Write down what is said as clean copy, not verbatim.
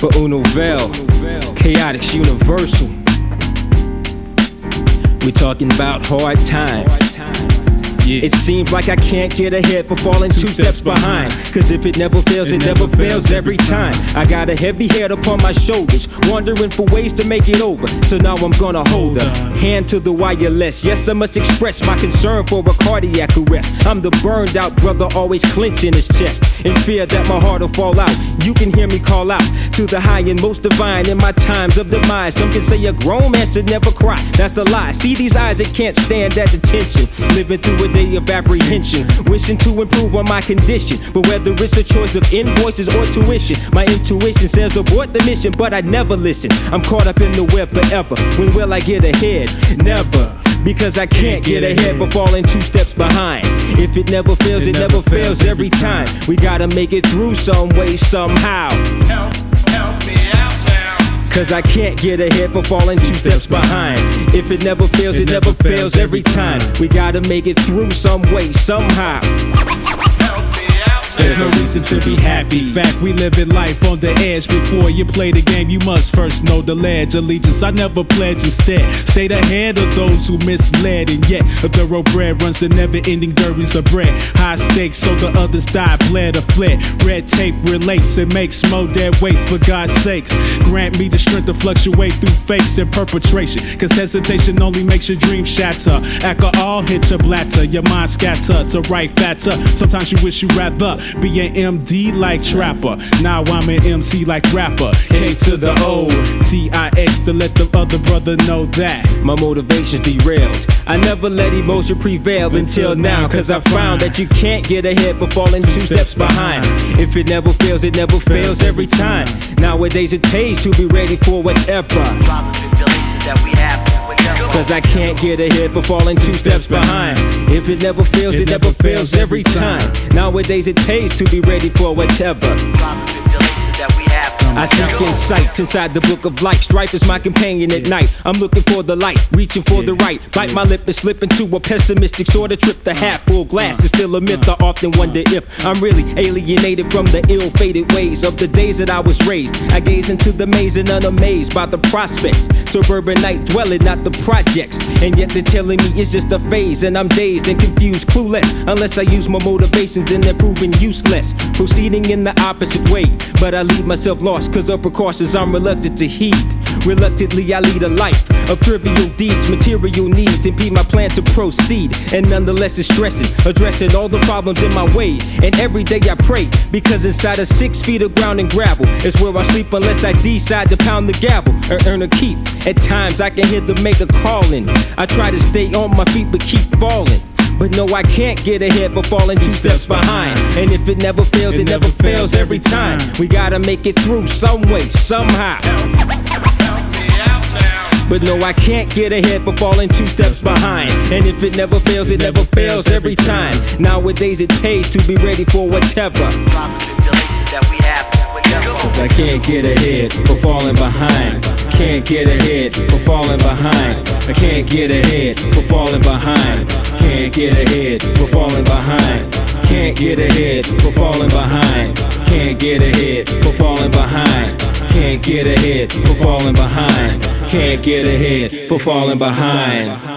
for Unovel, K-Otix Universal. We're talking about hard time. It seems like I can't get ahead for falling two steps behind. Cause if it never fails, it never fails every time. I got a heavy head upon my shoulders, wondering for ways to make it over. So now I'm gonna hold a hand to the wireless. Yes, I must express my concern for a cardiac arrest. I'm the burned out brother, always clenching his chest, in fear that my heart will fall out. You can hear me call out to the high and most divine in my times of demise. Some can say a grown man should never cry. That's a lie. See these eyes that can't stand that attention, living through a day of apprehension, wishing to improve on my condition. But whether it's a choice of invoices or tuition, my intuition says abort the mission, but I never listen. I'm caught up in the web forever. When will I get ahead? Never. Because I can't get ahead but falling two steps behind. If it never fails, it never fails every time. We gotta make it through some way, somehow. Help me out now. Cause I can't get ahead for falling two steps behind. If it never fails, it never fails every time. We gotta make it through some way, somehow. There's no reason to be happy. Fact, we living life on the edge. Before you play the game, you must first know the ledge. Allegiance, I never pledge. Instead, stayed ahead of those who misled. And yet, a thoroughbred runs the never-ending derbies of bread. High stakes, so the others die, bled or fled. Red tape relates and makes more dead weights. For God's sakes, grant me the strength to fluctuate through fakes and perpetration. Cause hesitation only makes your dreams shatter. Alcohol hits your bladder, your mind scatter to write fatter. Sometimes you wish you rather be an MD like Trapper. Now I'm an MC like rapper. K to the O, T-I-X to let the other brother know that my motivation's derailed. I never let emotion prevail until now. Cause I found that you can't get ahead for falling two steps behind. If it never fails, it never fails every time. Nowadays it pays to be ready for whatever. Cause I can't get ahead for falling two steps behind. If it never fails, it never fails every time. Nowadays it pays to be ready for whatever. I seek insight inside the book of life. Strife is my companion at night. I'm looking for the light, reaching for the right. Bite my lip and slip into a pessimistic sort of trip. The half full glass is still a myth. I often wonder if I'm really alienated from the ill-fated ways of the days that I was raised. I gaze into the maze and unamazed by the prospects. Suburban night dwelling, not the projects. And yet they're telling me it's just a phase, and I'm dazed and confused, clueless. Unless I use my motivations, then they're proving useless. Proceeding in the opposite way, but I leave myself lost. Cause of precautions I'm reluctant to heed. Reluctantly I lead a life of trivial deeds. Material needs impede my plan to proceed. And nonetheless it's stressing, addressing all the problems in my way. And every day I pray, because inside of 6 feet of ground and gravel is where I sleep unless I decide to pound the gavel or earn a keep. At times I can hear the maker calling. I try to stay on my feet but keep falling. But no, I can't get ahead but falling two steps behind. And if it never fails, it never fails every time. We gotta make it through some way, somehow. But no, I can't get ahead but falling two steps behind. And if it never fails, it never fails every time. Nowadays it pays to be ready for whatever. Cause I can't get ahead for falling behind. Can't get ahead for falling behind. I can't get ahead for falling behind. Can't get ahead for falling behind. Can't get ahead for falling behind. Can't get ahead for falling behind. Can't get ahead for falling behind. Can't get ahead for falling behind.